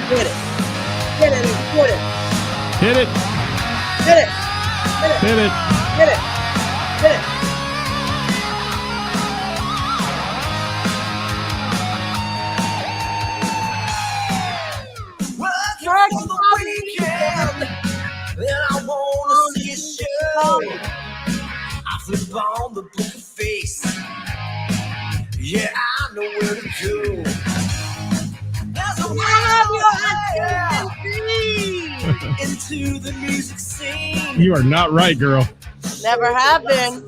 Hit it. Hit it and put it. Hit it. Hit it. Hit it. Hit it. Hit it. Hit it. Working for the weekend, and I wanna see a show. I flip on the book face. Yeah, I know where to go. There's a way into the music scene. You are not right, girl. Never have been.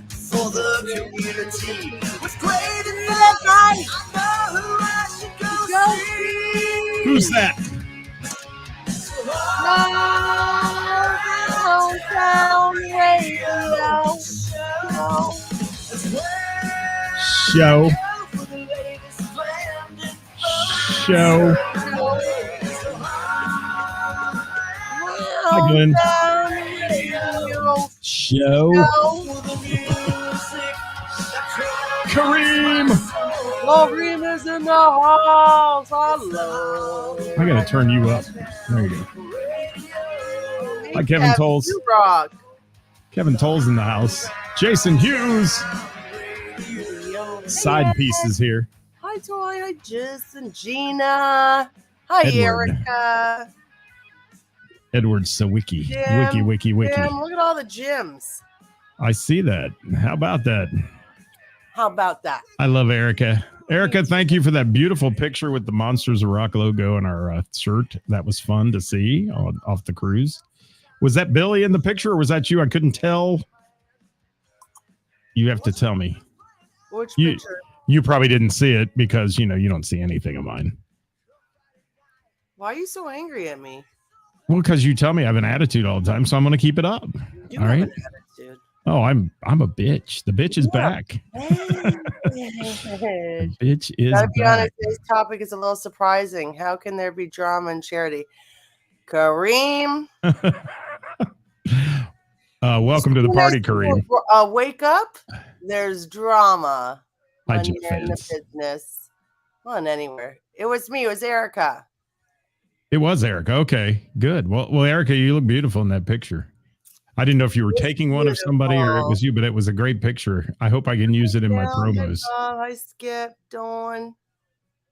For the community. With great That's right. I know who I should go see. Who's that? Downtown Radio. Show. Show. Hi, Glenn. Show. Kareem. Kareem is in the house. Hello. I gotta turn you up. There you go. Hi, Kevin Tolles. Rock. Kevin Tolles in the house. Jason Hughes. Side pieces here. Hi, Toy. Hi, Jason. Gina. Hi, Edward. Erica. Edward Sawicki. Jim, Wiki. Jim, look at all the gyms. I see that. How about that? How about that? I love Erica. Erica, thank you for that beautiful picture with the Monsters of Rock logo on our shirt. That was fun to see off the cruise. Was that Billy in the picture or was that you? I couldn't tell. You have to tell me. Which picture? You probably didn't see it because, you don't see anything of mine. Why are you so angry at me? Well, because you tell me I have an attitude all the time, so I'm going to keep it up. You all have right. an attitude. Oh, I'm a bitch. The bitch is back. The bitch is Gotta be honest, back. today's topic is a little surprising. How can there be drama in charity? Kareem. Welcome to the party, Kareem. Wake up. There's drama. Hi, When Jim you're in the fans. business. Well, and anywhere. It was me. It was Erica. It was Erica. Okay, good. Well, Erica, you look beautiful in that picture. I didn't know if you were taking one of somebody or it was you, but it was a great picture. I hope I can use it in my promos. Hi, Skip. Dawn.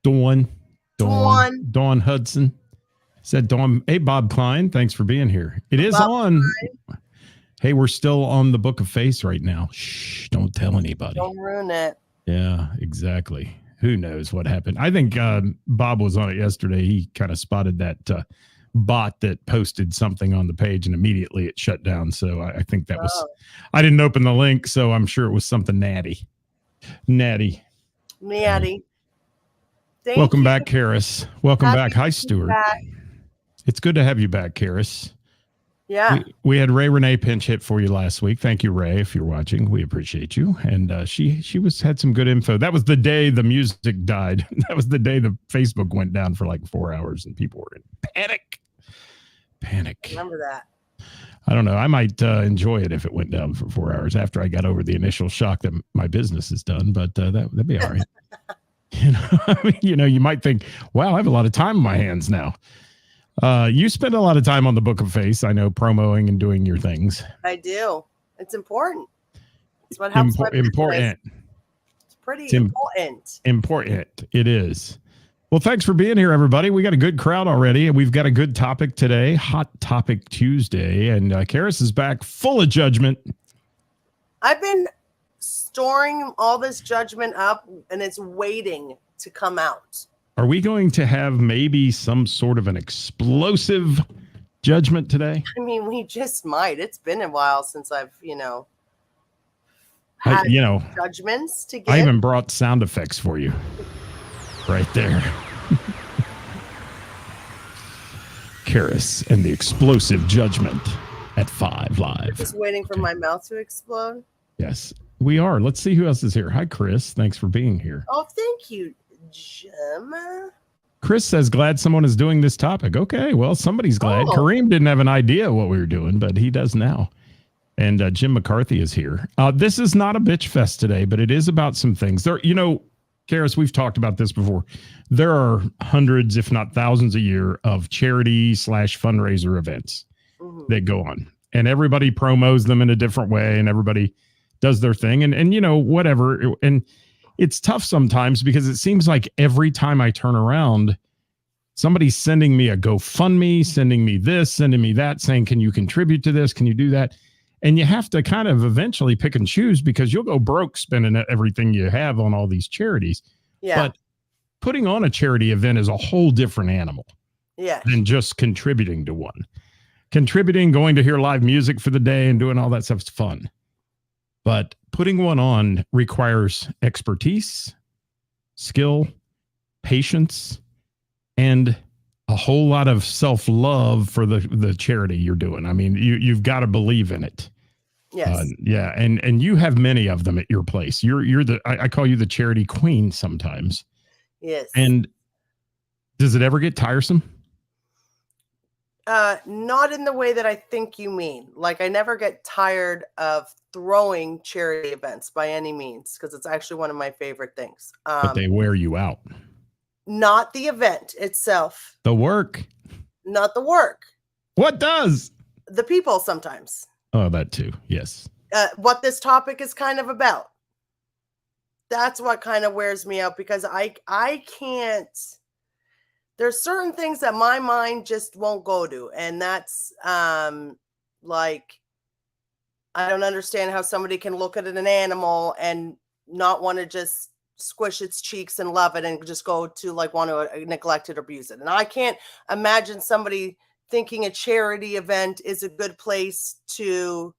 Dawn Hudson. Said Dawn. Hey, Bob Klein. Thanks for being here. It is Bob on. Klein. Hey, we're still on the Book of Face right now. Shh, don't tell anybody. Don't ruin it. Yeah, exactly. Who knows what happened? I think Bob was on it yesterday. He kind of spotted that bot that posted something on the page and immediately it shut down. So I think that was, I didn't open the link, so I'm sure it was something natty. Natty. Welcome back, Ceris. Welcome back. Hi, Stuart. Back. It's good to have you back, Ceris. Yeah. We had Ray Renee pinch hit for you last week. Thank you, Ray, if you're watching. We appreciate you. And she had some good info. That was the day the music died. That was the day the Facebook went down for like 4 hours and people were in panic. Remember that. I don't know. I might enjoy it if it went down for 4 hours after I got over the initial shock that my business is done, but that'd be all right. You might think, wow, I have a lot of time on my hands now. You spend a lot of time on the Book of Face, I know, promoting and doing your things. I do. It's important. It's what helps my important. It's pretty important. Important. It is. Well, thanks for being here, everybody. We got a good crowd already, and we've got a good topic today, Hot Topic Tuesday, and Ceris is back full of judgment. I've been storing all this judgment up, and it's waiting to come out. Are we going to have maybe some sort of an explosive judgment today? I mean, we just might. It's been a while since I've, had judgments to give. I even brought sound effects for you. Right there. Ceris and the explosive judgment at 5 Live. Just waiting for my mouth to explode. Yes, we are. Let's see who else is here. Hi, Chris. Thanks for being here. Oh, thank you, Jim. Chris says, glad someone is doing this topic. Okay, well, somebody's glad. Oh. Kareem didn't have an idea what we were doing, but he does now. And Jim McCarthy is here. This is not a bitch fest today, but it is about some things. There, Karis, we've talked about this before. There are hundreds, if not thousands a year of charity / fundraiser events that go on, and everybody promos them in a different way, and everybody does their thing, and you know, whatever. And it's tough sometimes because it seems like every time I turn around, somebody's sending me a GoFundMe, sending me this, sending me that, saying, can you contribute to this? Can you do that? And you have to kind of eventually pick and choose because you'll go broke spending everything you have on all these charities. Yeah. But putting on a charity event is a whole different animal Yeah. than just contributing to one. Contributing, going to hear live music for the day and doing all that stuff is fun. But putting one on requires expertise, skill, patience, and a whole lot of self-love for the charity you're doing. I mean, you've got to believe in it. Yes. Yeah. And you have many of them at your place. You're I call you the charity queen sometimes. Yes. And does it ever get tiresome? Not in the way that I think you mean. Like, I never get tired of throwing charity events by any means, because it's actually one of my favorite things. But they wear you out. Not the event itself. The work. Not the work. What does? The people sometimes. Oh, that too. Yes. What this topic is kind of about. That's what kind of wears me out, because I can't. There's certain things that my mind just won't go to. And that's like, I don't understand how somebody can look at an animal and not want to just squish its cheeks and love it and just go to like want to neglect it or abuse it. And I can't imagine somebody thinking a charity event is a good place to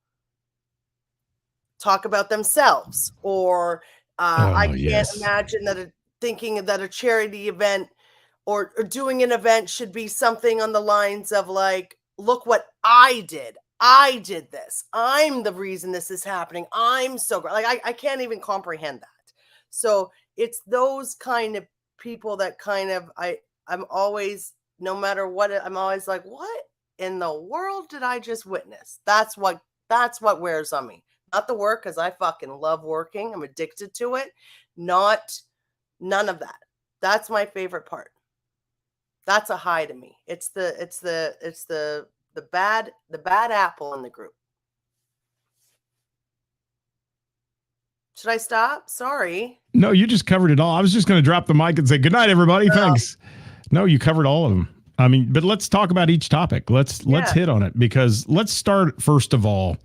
talk about themselves, or I can't imagine that thinking that a charity event or doing an event should be something on the lines of like, look what I did. I did this. I'm the reason this is happening. I'm so great. Like, I can't even comprehend that. So it's those kind of people that kind of, I'm always, no matter what, I'm always like, what in the world did I just witness? That's what wears on me. Not the work, because I fucking love working. I'm addicted to it. None of that. That's my favorite part. That's a high to me. It's the bad apple in the group. Should I stop? Sorry. No, you just covered it all. I was just going to drop the mic and say, good night, everybody. Thanks. No, you covered all of them. I mean, but let's talk about each topic. Let's hit on it, because let's start first of all.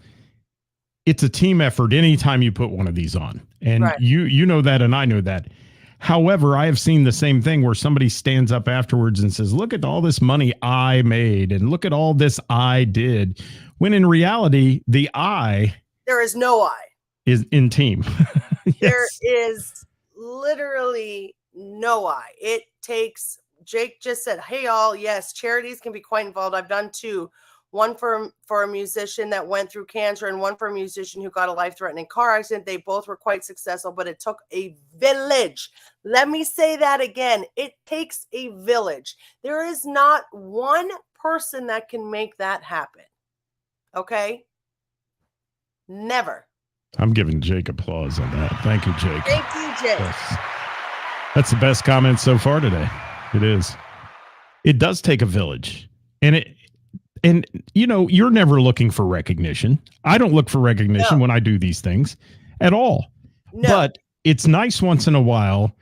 It's a team effort anytime you put one of these on, and you know that, and I know that. However, I have seen the same thing where somebody stands up afterwards and says, look at all this money I made and look at all this I did, when in reality, the I. There is no I. Is in team. Yes. There is literally no I. It takes, Jake just said, hey, all, yes, charities can be quite involved. I've done two. One for a musician that went through cancer, and one for a musician who got a life-threatening car accident. They both were quite successful, but it took a village. Let me say that again. It takes a village. There is not one person that can make that happen. Okay? Never. I'm giving Jake applause on that. Thank you, Jake. Thank you, Jake. Yes. That's the best comment so far today. It is. It does take a village. And you know, you're never looking for recognition. I don't look for recognition when I do these things at all. No. But it's nice once in a while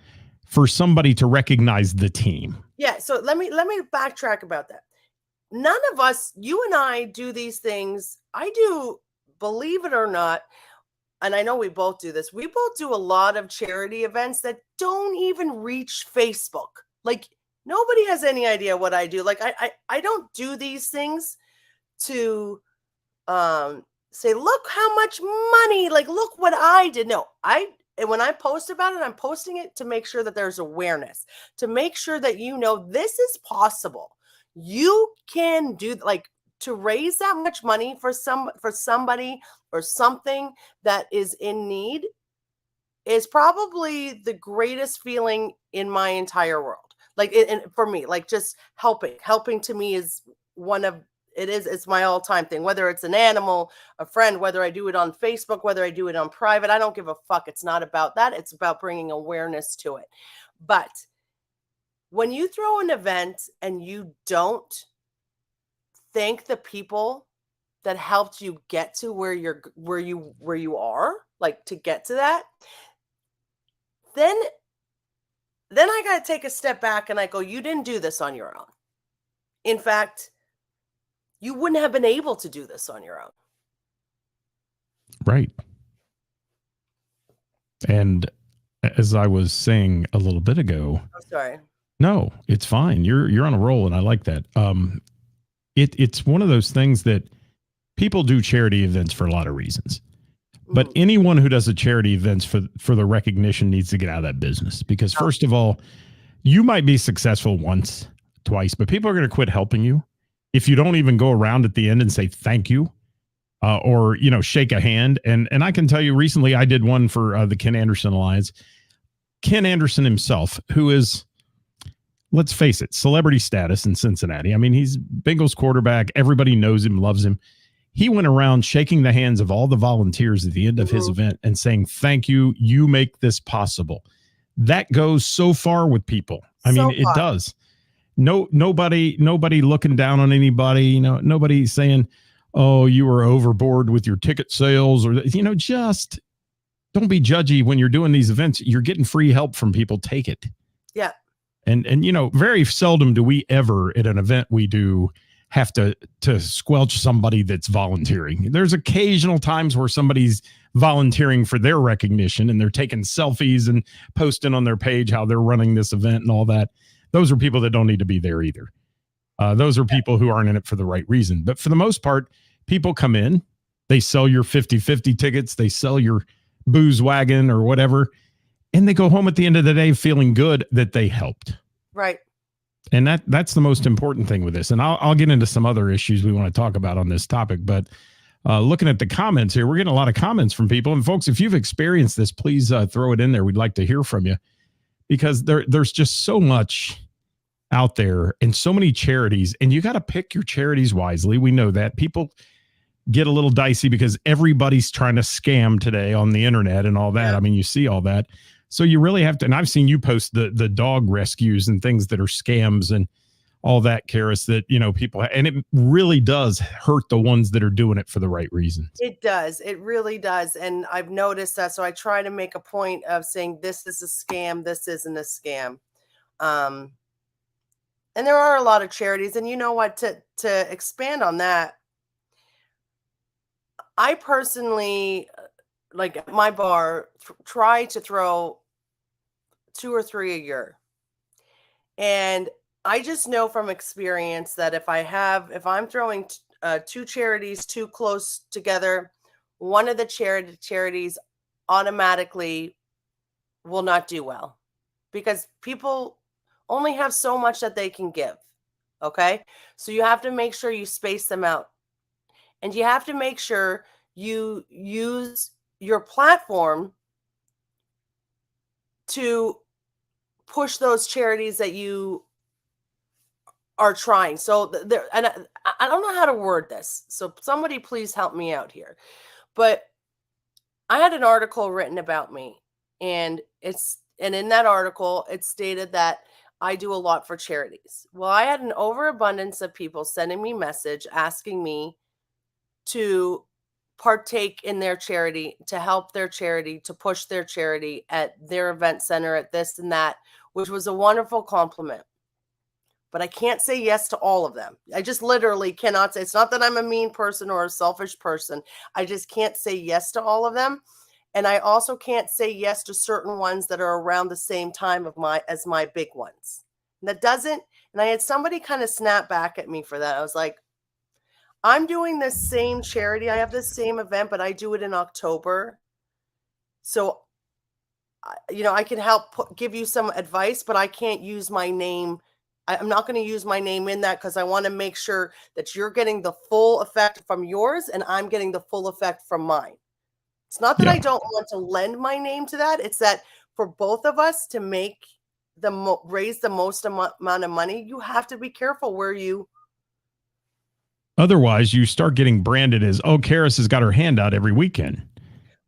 for somebody to recognize the team. Yeah. So let me backtrack about that. None of us, you and I, do these things. I do, believe it or not, and I know we both do this. We both do a lot of charity events that don't even reach Facebook. Like, nobody has any idea what I do. Like, I don't do these things to say, look how much money, like, look what I did. No, when I post about it, I'm posting it to make sure that there's awareness, to make sure that, you know, this is possible. You can do, like, to raise that much money for somebody or something that is in need is probably the greatest feeling in my entire world. Like, for me, like, just helping to me is one of, it's my all-time thing, whether it's an animal, a friend, whether I do it on Facebook, whether I do it on private. I don't give a fuck. It's not about that. It's about bringing awareness to it. But when you throw an event and you don't thank the people that helped you get to where you are, like to get to that, then I got to take a step back and I go, you didn't do this on your own. In fact, you wouldn't have been able to do this on your own. Right. And as I was saying a little bit ago, I'm sorry. No, it's fine. You're on a roll, and I like that. It's one of those things that people do charity events for a lot of reasons. But anyone who does a charity events for the recognition needs to get out of that business, because first of all, you might be successful once, twice, but people are going to quit helping you if you don't even go around at the end and say thank you, or shake a hand. And I can tell you, recently I did one for the Ken Anderson Alliance. Ken Anderson himself, who is, let's face it, celebrity status in Cincinnati. I mean, he's Bengals quarterback. Everybody knows him, loves him. He went around shaking the hands of all the volunteers at the end of his event and saying, thank you. You make this possible. That goes so far with people. I mean, it does. Nobody looking down on anybody, nobody saying, oh, you were overboard with your ticket sales, or, just don't be judgy when you're doing these events. You're getting free help from people. Take it. Yeah. And very seldom do we ever at an event we do have to squelch somebody that's volunteering. There's occasional times where somebody's volunteering for their recognition and they're taking selfies and posting on their page how they're running this event and all that. Those are people that don't need to be there either. Those are people who aren't in it for the right reason. But for the most part, people come in, they sell your 50-50 tickets, they sell your booze wagon or whatever, and they go home at the end of the day feeling good that they helped. Right. And that's the most important thing with this. And I'll get into some other issues we want to talk about on this topic. But looking at the comments here, we're getting a lot of comments from people. And folks, if you've experienced this, please throw it in there. We'd like to hear from you, because there's just so much out there and so many charities, and you got to pick your charities wisely. We know that people get a little dicey because everybody's trying to scam today on the internet and all that. Yeah. I mean, you see all that. So you really have to, and I've seen you post the dog rescues and things that are scams and all that, Ceris, that, people, and it really does hurt the ones that are doing it for the right reasons. It does. It really does. And I've noticed that. So I try to make a point of saying, this is a scam. This isn't a scam. And there are a lot of charities, and you know what, to expand on that, I personally, like at my bar, try to throw 2 or 3 a year. And I just know from experience that if I'm throwing 2 charities too close together, one of the charities automatically will not do well, because people only have so much that they can give. Okay. So you have to make sure you space them out, and you have to make sure you use your platform to push those charities that you are trying. So there, and I don't know how to word this, so somebody please help me out here. But I had an article written about me, and in that article it stated that I do a lot for charities. Well, I had an overabundance of people sending me message asking me to partake in their charity, to help their charity, to push their charity at their event center, at this and that, which was a wonderful compliment. But I can't say yes to all of them. I just literally cannot say. It's not that I'm a mean person or a selfish person. I just can't say yes to all of them. And I also can't say yes to certain ones that are around the same time as my big ones. And that doesn't, and I had somebody kind of snap back at me for that. I was like, I'm doing this same charity. I have this same event, but I do it in October. So, I can help give you some advice, but I can't use my name. I'm not going to use my name in that, because I want to make sure that you're getting the full effect from yours and I'm getting the full effect from mine. It's not that I don't want to lend my name to that. It's that for both of us to make raise the most amount of money, you have to be careful where you Otherwise, you start getting branded as, oh, Ceris has got her hand out every weekend.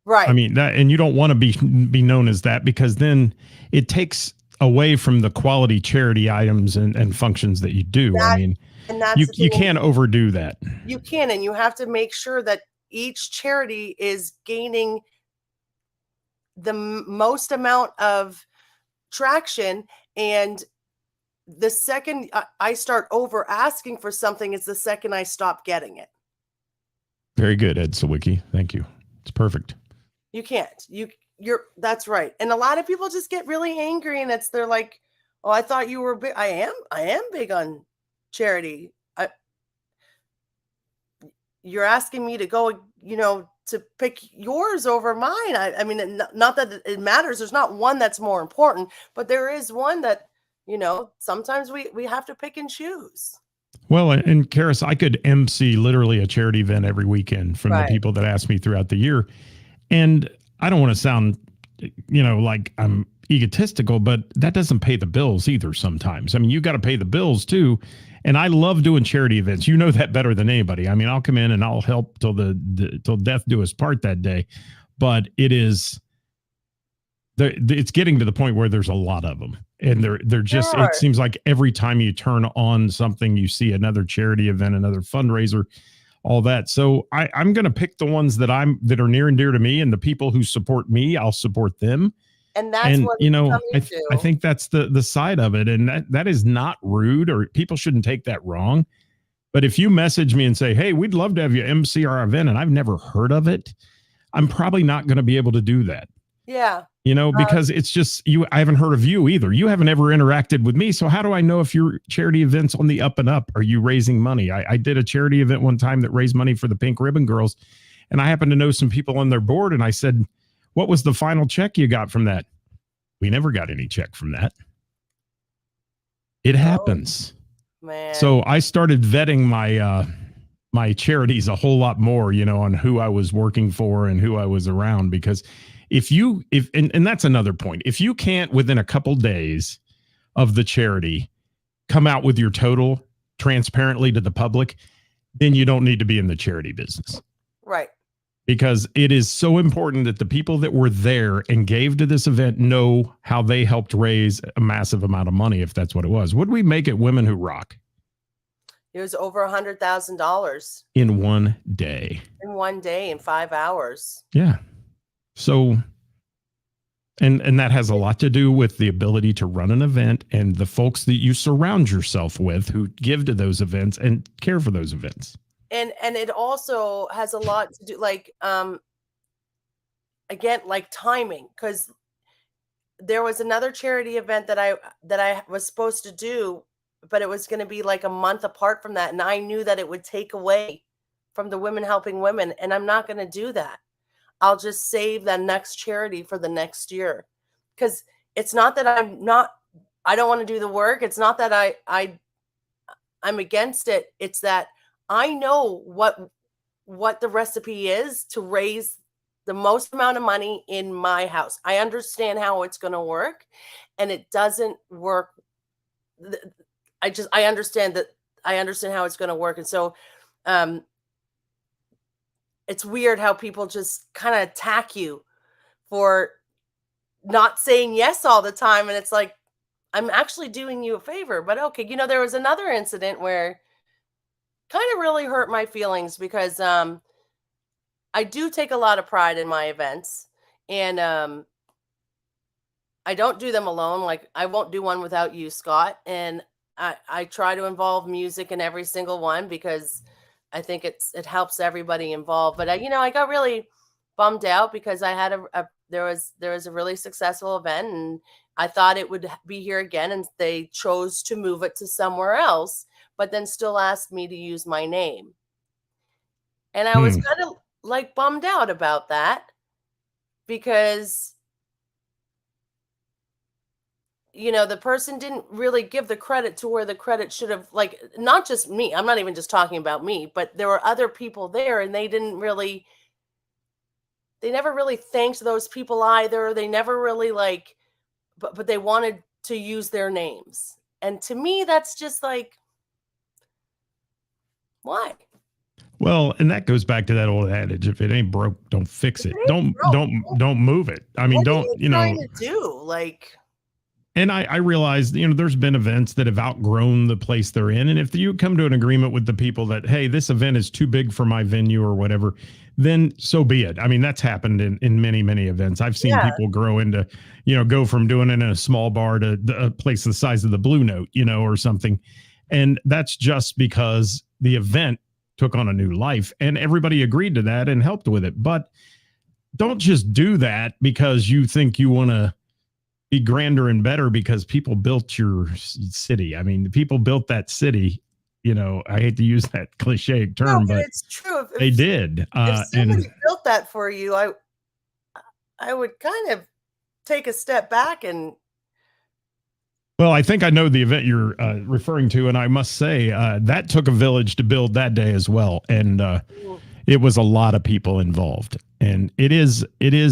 Right. I mean, that, and you don't want to be known as that, because then it takes away from the quality charity items and functions that you do. I mean, and that's the you thing. can't overdo that. You can, and you have to make sure that each charity is gaining the most amount of traction. And the second I start over asking for something is the second I stop getting it. Very good, Ed Sawicki. Thank you. It's perfect. You can't. You're that's right. And a lot of people just get really angry, and they're like, "Oh, I thought you were big." I am big on charity. You're asking me to go, to pick yours over mine. I mean, not that it matters. There's not one that's more important, but there is one that, sometimes we have to pick and choose. Well, and Ceris, I could MC literally a charity event every weekend from the people that ask me throughout the year. And I don't want to sound, like I'm egotistical, but that doesn't pay the bills either sometimes. I mean, you got to pay the bills too. And I love doing charity events. You know that better than anybody. I mean, I'll come in and I'll help till death do us part that day. But it's getting to the point where there's a lot of them. And they're just, it seems like every time you turn on something, you see another charity event, another fundraiser, all that. So I'm going to pick the ones that are near and dear to me, and the people who support me, I'll support them. And that's what I think that's the side of it. And that is not rude, or people shouldn't take that wrong. But if you message me and say, hey, we'd love to have you MC our event, and I've never heard of it, I'm probably not going to be able to do that. Yeah. Because it's just I haven't heard of you either. You haven't ever interacted with me. So how do I know if your charity event's on the up and up? Are you raising money? I did a charity event one time that raised money for the Pink Ribbon Girls. And I happened to know some people on their board. And I said, what was the final check you got from that? We never got any check from that. It happens. Man. So I started vetting my charities a whole lot more, on who I was working for and who I was around, because and that's another point. If you can't within a couple days of the charity come out with your total transparently to the public, then you don't need to be in the charity business. Right. Because it is so important that the people that were there and gave to this event know how they helped raise a massive amount of money, if that's what it was. What did we make at Women Who Rock? It was over $100,000 in one day. In 5 hours. Yeah. So, and that has a lot to do with the ability to run an event and the folks that you surround yourself with who give to those events and care for those events. And it also has a lot to do, again, like timing, because there was another charity event that I was supposed to do, but it was going to be like a month apart from that. And I knew that it would take away from the Women Helping Women. And I'm not going to do that. I'll just save that next charity for the next year. Because it's not that I don't want to do the work. It's not that I'm against it. It's that I know what the recipe is to raise the most amount of money in my house. I understand how it's going to work, and it doesn't work. I understand how it's going to work. And so, it's weird how people just kind of attack you for not saying yes all the time. And it's like, I'm actually doing you a favor, but okay. There was another incident where kind of really hurt my feelings, because I do take a lot of pride in my events, and I don't do them alone. Like, I won't do one without you, Scott. And I try to involve music in every single one, because I think it helps everybody involved. But I got really bummed out because I had there was a really successful event, and I thought it would be here again, and they chose to move it to somewhere else, but then still asked me to use my name. And I was kind of like bummed out about that, because the person didn't really give the credit to where the credit should have, like, not just me. I'm not even just talking about me, but there were other people there, and they never really thanked those people either. They never really but they wanted to use their names. And to me, that's just like, why? Well, and that goes back to that old adage: if it ain't broke, don't fix it. Don't move it. I mean, What are don't you trying to do? Like, and I realized, there's been events that have outgrown the place they're in. And if you come to an agreement with the people that, hey, this event is too big for my venue or whatever, then so be it. I mean, that's happened in many, many events. I've seen people grow into, go from doing it in a small bar to a place the size of the Blue Note, or something. And that's just because the event took on a new life and everybody agreed to that and helped with it. But don't just do that because you think you want to be grander and better because people built your city. I mean, people built that city. I hate to use that cliche term, but it's true. If they did. If somebody built that for you, I would kind of take a step back and. Well, I think I know the event you're referring to, and I must say that took a village to build that day as well, and it was a lot of people involved. And it is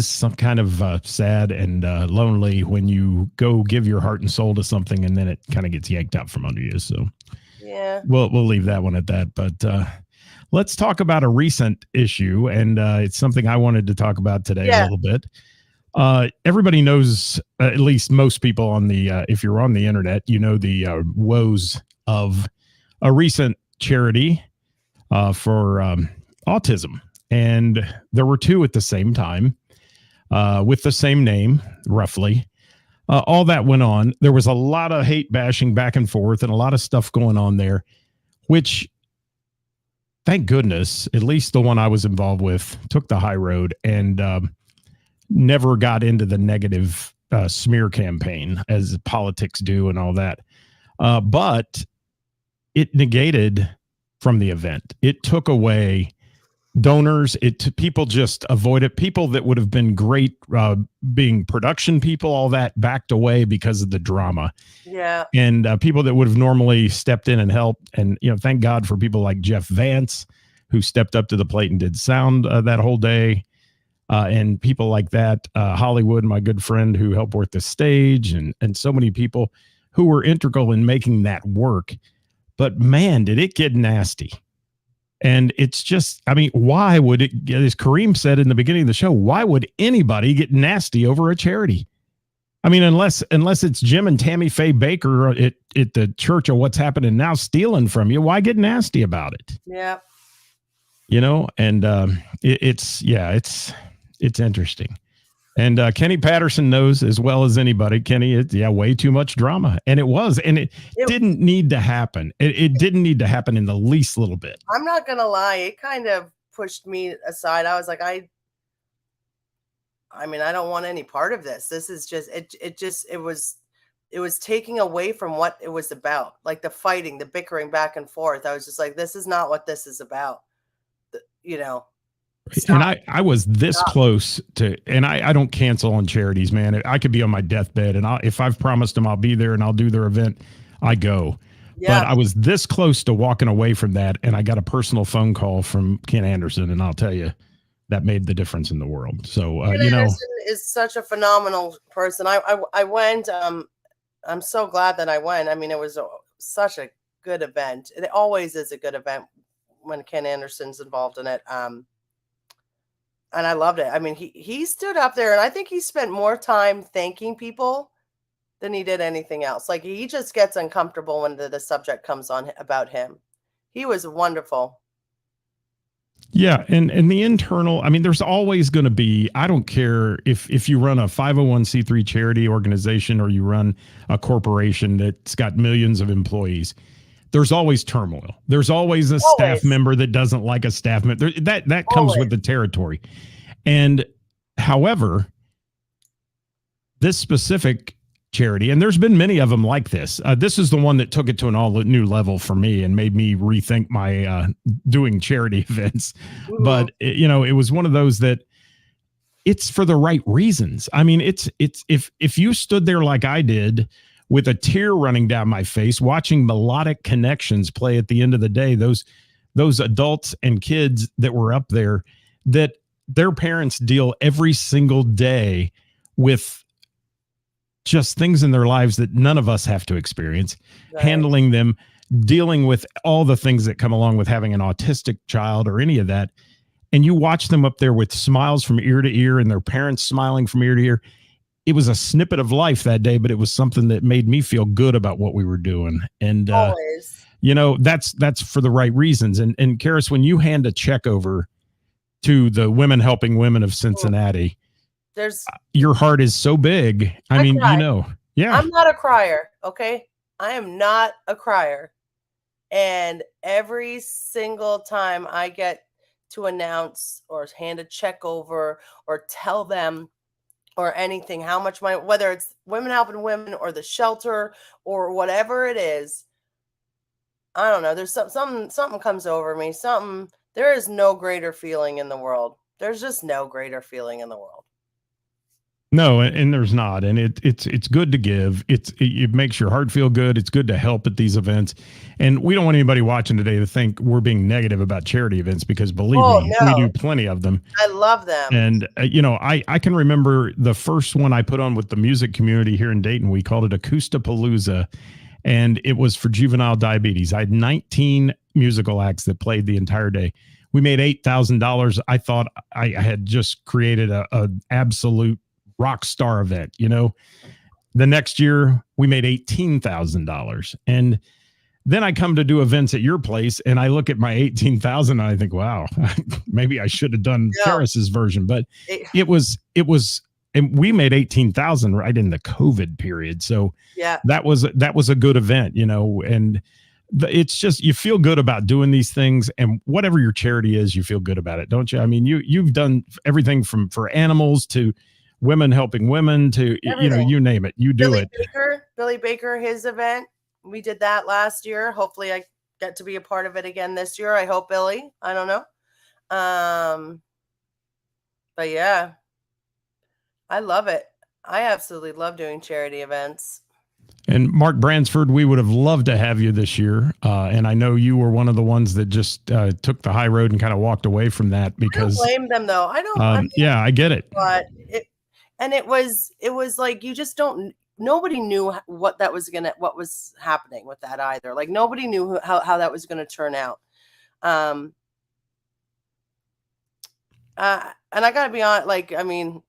some kind of sad and lonely when you go give your heart and soul to something and then it kind of gets yanked out from under you. So yeah, we'll leave that one at that. But let's talk about a recent issue, and it's something I wanted to talk about today a little bit. Everybody knows, at least most people on the if you're on the internet, the woes of a recent charity for autism. And there were two at the same time with the same name, roughly. All that went on. There was a lot of hate bashing back and forth and a lot of stuff going on there, which, thank goodness, at least the one I was involved with took the high road and never got into the negative smear campaign as politics do and all that. But it negated from the event. It took away donors. People just avoided. People that would have been great being production people, all that backed away because of the drama. Yeah. And people that would have normally stepped in and helped. And, thank God for people like Jeff Vance, who stepped up to the plate and did sound that whole day. And people like that, Hollywood, my good friend who helped work the stage, and so many people who were integral in making that work. But man, did it get nasty. And it's just, I mean, why would it, as Kareem said in the beginning of the show, why would anybody get nasty over a charity? I mean, unless it's Jim and Tammy Faye Baker at the church of what's happening now stealing from you, why get nasty about it? Yeah. And it's interesting. And Kenny Patterson knows as well as anybody, Kenny, way too much drama. And it was, and it didn't need to happen. It didn't need to happen in the least little bit. I'm not going to lie. It kind of pushed me aside. I was like, I don't want any part of this. This is just, it was taking away from what it was about. Like the fighting, the bickering back and forth. I was just like, this is not what this is about. And I was this close to, and I don't cancel on charities, man. I could be on my deathbed, and if I've promised them I'll be there and I'll do their event, I go. Yeah. But I was this close to walking away from that, and I got a personal phone call from Ken Anderson, and I'll tell you, that made the difference in the world. So, Ken Anderson is such a phenomenal person. I went. I'm so glad that I went. I mean, it was such a good event. It always is a good event when Ken Anderson's involved in it. And I loved it. I mean, he stood up there, and I think he spent more time thanking people than he did anything else. Like, he just gets uncomfortable when the subject comes on about him. He was wonderful. Yeah, and the internal, I mean, there's always going to be, I don't care if you run a 501c3 charity organization or you run a corporation that's got millions of employees. There's always turmoil. There's always a staff member that doesn't like a staff member. That comes with the territory. And however, this specific charity, and there's been many of them like this. This is the one that took it to an all new level for me and made me rethink my doing charity events. Ooh. But it was one of those that it's for the right reasons. I mean, it's if you stood there like I did, with a tear running down my face, watching Melodic Connections play at the end of the day, those adults and kids that were up there, that their parents deal every single day with just things in their lives that none of us have to experience, handling them, dealing with all the things that come along with having an autistic child or any of that. And you watch them up there with smiles from ear to ear and their parents smiling from ear to ear. It was a snippet of life that day, but it was something that made me feel good about what we were doing. And, Always. you know, that's for the right reasons. And Karis, when you hand a check over to the Women Helping Women of Cincinnati, your heart is so big. I mean, cry. you know, yeah. I'm not a crier. Okay. I am not a crier. And every single time I get to announce or hand a check over or tell them or anything, how much money, whether it's Women Helping Women or the shelter or whatever it is, I don't know. There's something comes over me. There is no greater feeling in the world. There's just no greater feeling in the world. No, and there's not. And it's good to give. It makes your heart feel good. It's good to help at these events. And we don't want anybody watching today to think we're being negative about charity events, because believe me, we do plenty of them. I love them. And, you know, I can remember the first one I put on with the music community here in Dayton. We called it Acoustapalooza, and it was for juvenile diabetes. I had 19 musical acts that played the entire day. We made $8,000. I thought I had just created a absolute rock star event. You know, the next year we made $18,000. And then I come to do events at your place and I look at my 18,000 and I think, wow, maybe I should have done Ceris's version, but it was, and we made 18,000 right in the COVID period. So yeah, that was a good event, you know, and it's just, you feel good about doing these things, and whatever your charity is, you feel good about it, don't you? I mean, you've done everything for animals to Women Helping Women to, everything. You know, you name it, you do it. Billy Baker, his event, we did that last year. Hopefully I get to be a part of it again this year. I hope, Billy. I don't know. But yeah, I love it. I absolutely love doing charity events. And Mark Bransford, we would have loved to have you this year. And I know you were one of the ones that just took the high road and kind of walked away from that, because I don't blame them though. I don't. Yeah, I get it. But it was like, you just don't. Nobody knew what was happening with that either. Like nobody knew how that was going to turn out. And I gotta be honest, like, I mean,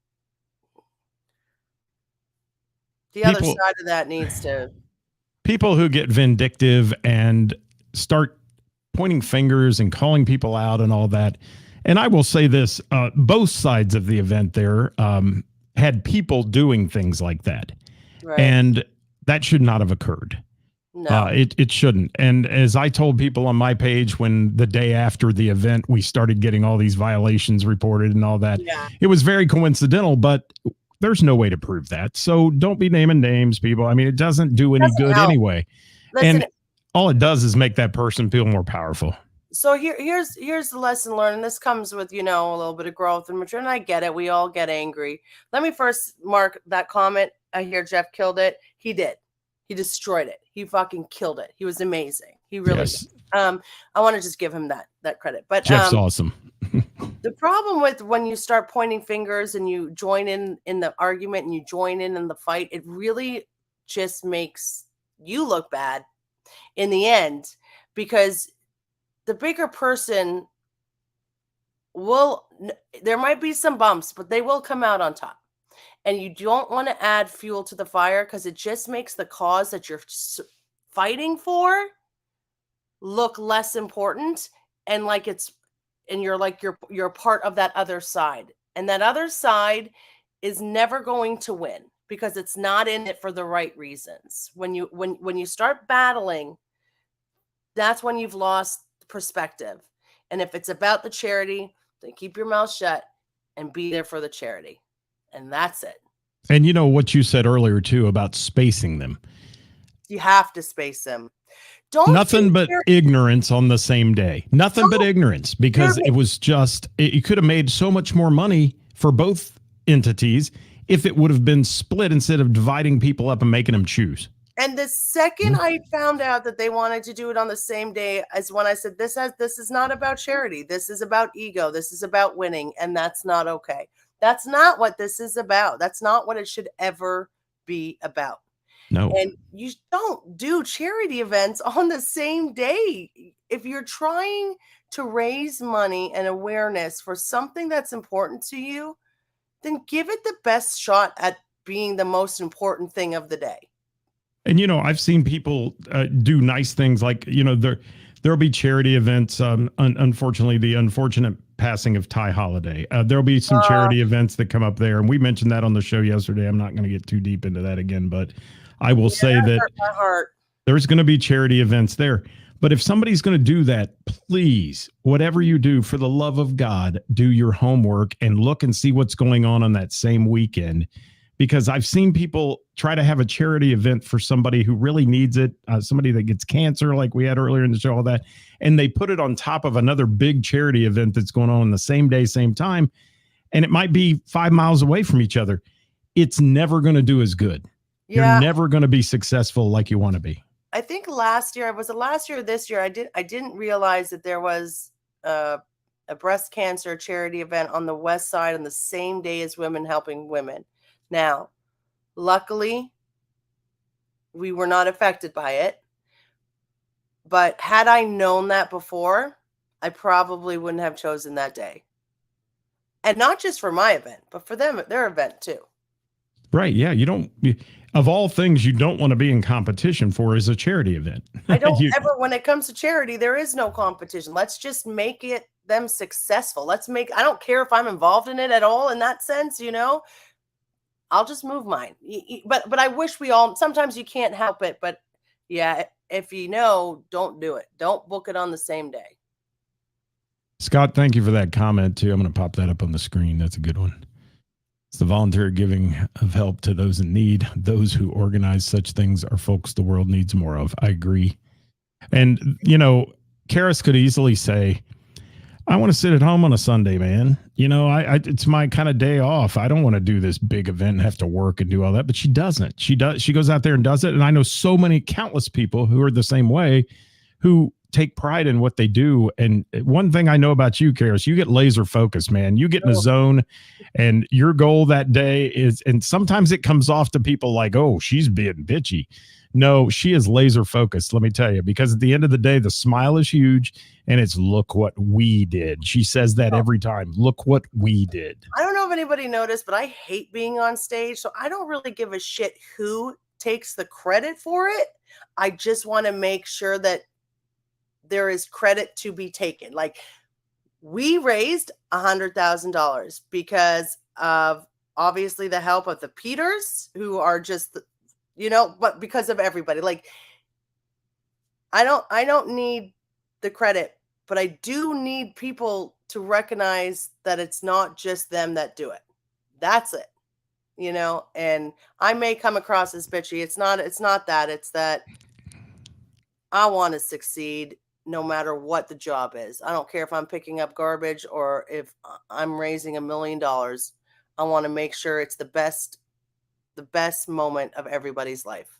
the other side of that needs to. People who get vindictive and start pointing fingers and calling people out and all that. And I will say this, both sides of the event there had people doing things like that. Right. And that should not have occurred. No, it shouldn't. And as I told people on my page, when the day after the event, we started getting all these violations reported and all that, it was very coincidental, but there's no way to prove that. So don't be naming names, people. I mean, it doesn't do any good anyway. Listen, and all it does is make that person feel more powerful. So here's the lesson learned. And this comes with, you know, a little bit of growth and maturity. And I get it. We all get angry. Let me first mark that comment. I hear Jeff killed it. He did. He destroyed it. He fucking killed it. He was amazing. He really did. I want to just give him that credit. But Jeff's awesome. The problem with when you start pointing fingers and you join in the argument and you join in the fight, it really just makes you look bad in the end, because the bigger person there might be some bumps, but they will come out on top. And you don't want to add fuel to the fire, because it just makes the cause that you're fighting for look less important, and like you're part of that other side. And that other side is never going to win, because it's not in it for the right reasons. When you start battling, that's when you've lost perspective. And if it's about the charity, then keep your mouth shut and be there for the charity. And that's it. And you know what you said earlier too about spacing them. You have to space them. Nothing but ignorance on the same day. Nothing but ignorance, because it was just, you could have made so much more money for both entities if it would have been split instead of dividing people up and making them choose. And the second I found out that they wanted to do it on the same day as when I said, this is not about charity. This is about ego. This is about winning. And that's not okay. That's not what this is about. That's not what it should ever be about. No. And you don't do charity events on the same day. If you're trying to raise money and awareness for something that's important to you, then give it the best shot at being the most important thing of the day. And, I've seen people do nice things like, there'll be charity events. Unfortunately, the unfortunate passing of Ty Holiday. There'll be some charity events that come up there. And we mentioned that on the show yesterday. I'm not going to get too deep into that again, but I will say that my heart. There's going to be charity events there. But if somebody's going to do that, please, whatever you do, for the love of God, do your homework and look and see what's going on that same weekend. Because I've seen people try to have a charity event for somebody who really needs it, somebody that gets cancer like we had earlier in the show, all that, and they put it on top of another big charity event that's going on the same day, same time, and it might be 5 miles away from each other. It's never going to do as good. Yeah. You're never going to be successful like you want to be. I think last year, or this year, I didn't realize that there was a breast cancer charity event on the West Side on the same day as Women Helping Women. Now, luckily, we were not affected by it. But had I known that before, I probably wouldn't have chosen that day. And not just for my event, but for them, their event too. Right. Yeah. Of all things you don't want to be in competition for is a charity event. I don't ever, when it comes to charity, there is no competition. Let's just make them successful. I don't care if I'm involved in it at all in that sense, I'll just move mine. But I wish sometimes you can't help it, but yeah, if don't do it. Don't book it on the same day. Scott, thank you for that comment too. I'm going to pop that up on the screen. That's a good one. It's the voluntary giving of help to those in need. Those who organize such things are folks the world needs more of. I agree. And, Ceris could easily say, I want to sit at home on a Sunday, man. It's my kind of day off. I don't want to do this big event and have to work and do all that, but she doesn't. She goes out there and does it. And I know so many countless people who are the same way, who take pride in what they do. And one thing I know about you, Ceris, you get laser focused, man. You get in a zone, and your goal that day is, and sometimes it comes off to people like, oh, she's being bitchy. No, she is laser focused, let me tell you, because at the end of the day, the smile is huge, and it's look what we did. She says that every time. Look what we did. I don't know if anybody noticed, but I hate being on stage, so I don't really give a shit who takes the credit for it. I just want to make sure that there is credit to be taken. Like, we raised $100,000 because of obviously the help of the Peters, who are just, but because of everybody. Like, I don't need the credit, but I do need people to recognize that it's not just them that do it. That's it. And I may come across as bitchy. It's not that. It's that I want to succeed no matter what the job is. I don't care if I'm picking up garbage or if I'm raising $1 million. I want to make sure it's the best moment of everybody's life.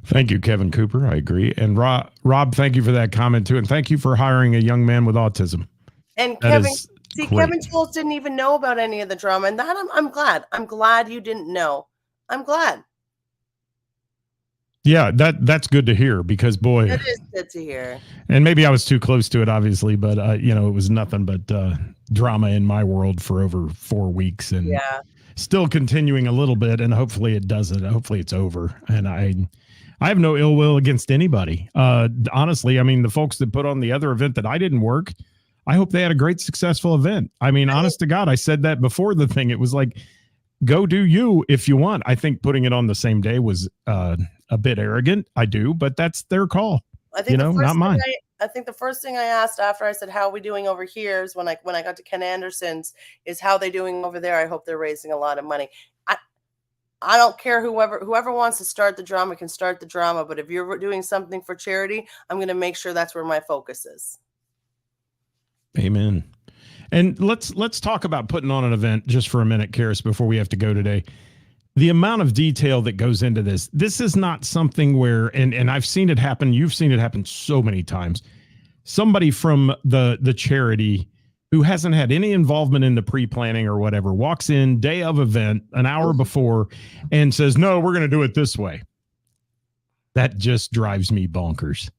Thank you, Kevin Cooper. I agree. And Rob, thank you for that comment too. And thank you for hiring a young man with autism. And Kevin Schultz didn't even know about any of the drama. And that I'm glad. I'm glad you didn't know. I'm glad. Yeah, that's good to hear, because boy, it is good to hear. And maybe I was too close to it, obviously, but it was nothing but drama in my world for over 4 weeks, and still continuing a little bit. And hopefully it doesn't. Hopefully it's over. And I have no ill will against anybody. Honestly, I mean, the folks that put on the other event that I didn't work, I hope they had a great, successful event. I mean, honest to God, I said that before the thing. It was like, go do you if you want. I think putting it on the same day was a bit arrogant. I do, but that's their call. I think not mine. I think the first thing I asked after I said, how are we doing over here, is when I got to Ken Anderson's, is how they doing over there. I hope they're raising a lot of money. I don't care whoever wants to start the drama can start the drama. But if you're doing something for charity, I'm going to make sure that's where my focus is. Amen. And let's talk about putting on an event just for a minute, Ceris, before we have to go today. The amount of detail that goes into this is not something where, and I've seen it happen. You've seen it happen so many times. Somebody from the charity who hasn't had any involvement in the pre-planning or whatever walks in day of event, an hour before, and says, no, we're going to do it this way. That just drives me bonkers,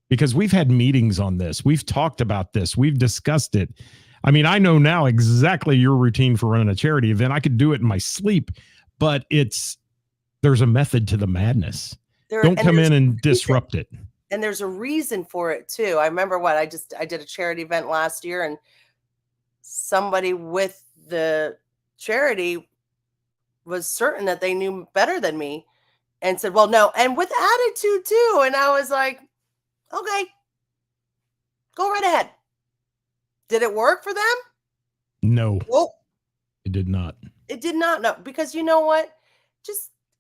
because we've had meetings on this. We've talked about this. We've discussed it. I mean, I know now exactly your routine for running a charity event. I could do it in my sleep, but there's a method to the madness. Don't come in and disrupt it. And there's a reason for it too. I remember I did a charity event last year, and somebody with the charity was certain that they knew better than me and said, well, no, and with attitude too. And I was like, okay, go right ahead. Did it work for them? No. Well, it did not. It did not. No, because you know what?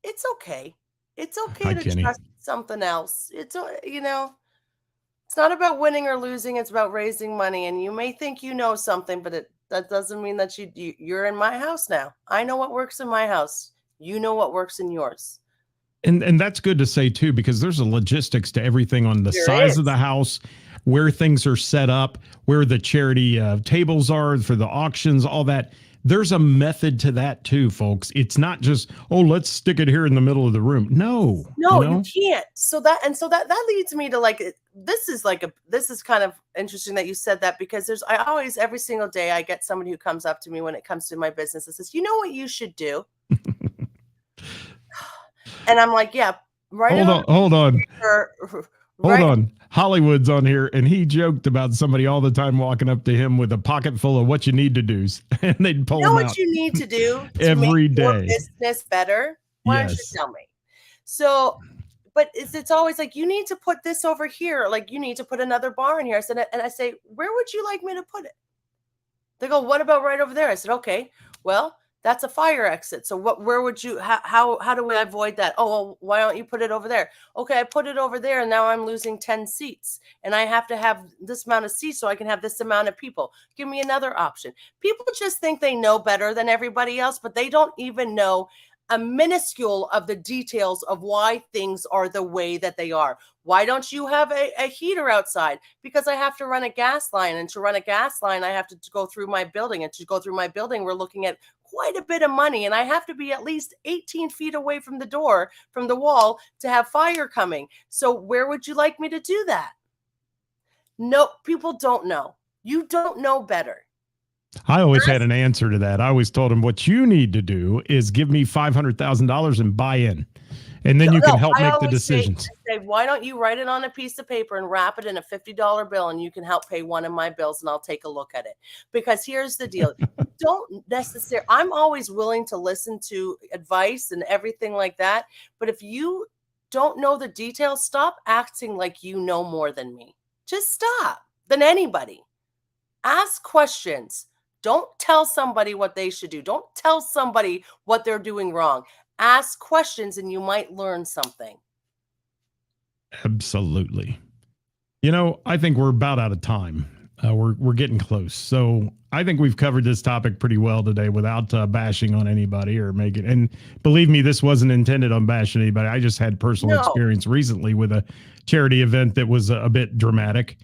It's okay. It's okay to trust something else. It's not about winning or losing. It's about raising money. And you may think you know something, but that doesn't mean that you're in my house now. I know what works in my house. You know what works in yours. And that's good to say too, because there's a logistics to everything on the size of the house, where things are set up, where the charity tables are for the auctions, all that. There's a method to that too, folks. It's not just, oh, let's stick it here in the middle of the room. No, you can't. So that leads me to this is kind of interesting that you said that, because I always, every single day, I get somebody who comes up to me when it comes to my business and says, you know what you should do? And I'm like, yeah, right. Hold on. Hold on. Hollywood's on here, and he joked about somebody all the time walking up to him with a pocket full of what you need to do, and they'd pull him out. What you need to do to every make day. Your business better? Why don't you tell me? So, but it's always like, you need to put this over here. Like, you need to put another bar in here. I say, where would you like me to put it? They go, what about right over there? I said, okay, well, that's a fire exit. So where would you, how do we avoid that? Oh, well, why don't you put it over there? Okay, I put it over there, and now I'm losing 10 seats, and I have to have this amount of seats so I can have this amount of people. Give me another option. People just think they know better than everybody else, but they don't even know a minuscule of the details of why things are the way that they are. Why don't you have a heater outside? Because I have to run a gas line, and to run a gas line, I have to go through my building, and to go through my building, we're looking at quite a bit of money, and I have to be at least 18 feet away from the wall to have fire coming. So where would you like me to do that? No, people don't know. You don't know better. I always had an answer to that. I always told him, what you need to do is give me $500,000 and buy in. And then you can help make the decisions. Say, why don't you write it on a piece of paper and wrap it in a $50 bill, and you can help pay one of my bills, and I'll take a look at it. Because here's the deal. I'm always willing to listen to advice and everything like that. But if you don't know the details, stop acting like you know more than me. Just stop. Than anybody. Ask questions. Don't tell somebody what they should do. Don't tell somebody what they're doing wrong. Ask questions, and you might learn something. Absolutely. I think we're about out of time. We're getting close. So I think we've covered this topic pretty well today without bashing on anybody or making. And believe me, this wasn't intended on bashing anybody. I just had personal experience recently with a charity event that was a bit dramatic.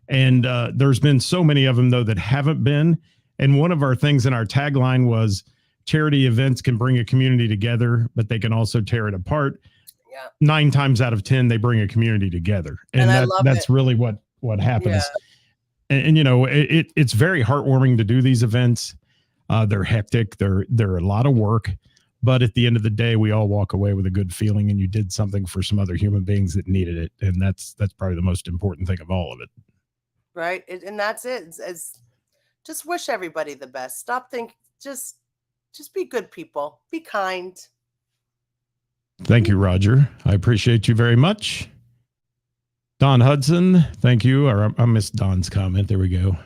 And there's been so many of them, though, that haven't been. And one of our things in our tagline was, charity events can bring a community together, but they can also tear it apart. Yeah. 9 times out of 10, they bring a community together. And that's really what happens. Yeah. And it's very heartwarming to do these events. They're hectic. They're a lot of work, but at the end of the day, we all walk away with a good feeling, and you did something for some other human beings that needed it. And that's probably the most important thing of all of it. Right. And that's it. It's just wish everybody the best. Stop thinking, just be good people. Be kind. Thank you, Roger. I appreciate you very much. Don Hudson, thank you. I missed Don's comment. There we go.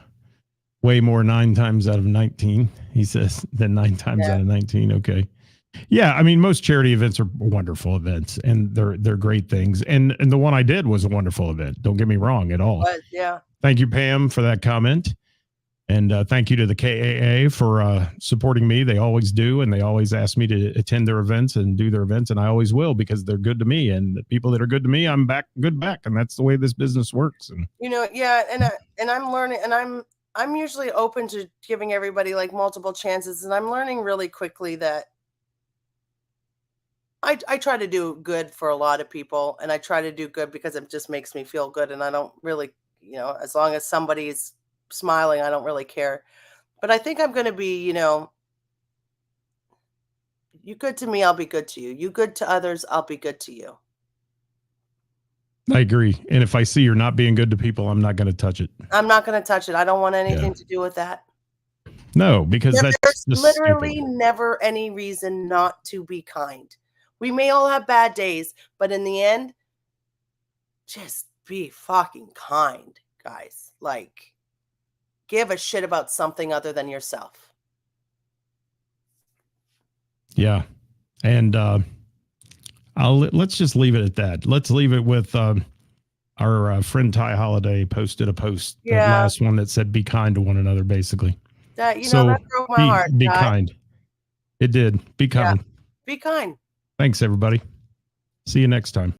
Way more 9 times out of 19, he says, than 9 times out of 19. Okay. Yeah, I mean, most charity events are wonderful events, and they're great things. And the one I did was a wonderful event. Don't get me wrong at all. But, yeah. Thank you, Pam, for that comment. And thank you to the KAA for supporting me. They always do, and they always ask me to attend their events and do their events, and I always will, because they're good to me. And the people that are good to me, I'm good back, and that's the way this business works. And and I'm learning, and I'm usually open to giving everybody like multiple chances, and I'm learning really quickly that I try to do good for a lot of people, and I try to do good because it just makes me feel good, and I don't really, as long as somebody's smiling, I don't really care. But I think I'm going to be, you good to me, I'll be good to you. You good to others, I'll be good to you. I agree. And if I see you're not being good to people, I'm not going to touch it. I'm not going to touch it. I don't want anything to do with that. No, because There's that's just literally stupid. never any reason not to be kind. We may all have bad days, but in the end, just be fucking kind, guys. Like, give a shit about something other than yourself. Yeah. And let's just leave it at that. Let's leave it with our friend Ty Holiday posted a post, the last one that said, be kind to one another, basically. That, that broke my heart. Be kind. It did. Be kind. Be kind. Thanks, everybody. See you next time.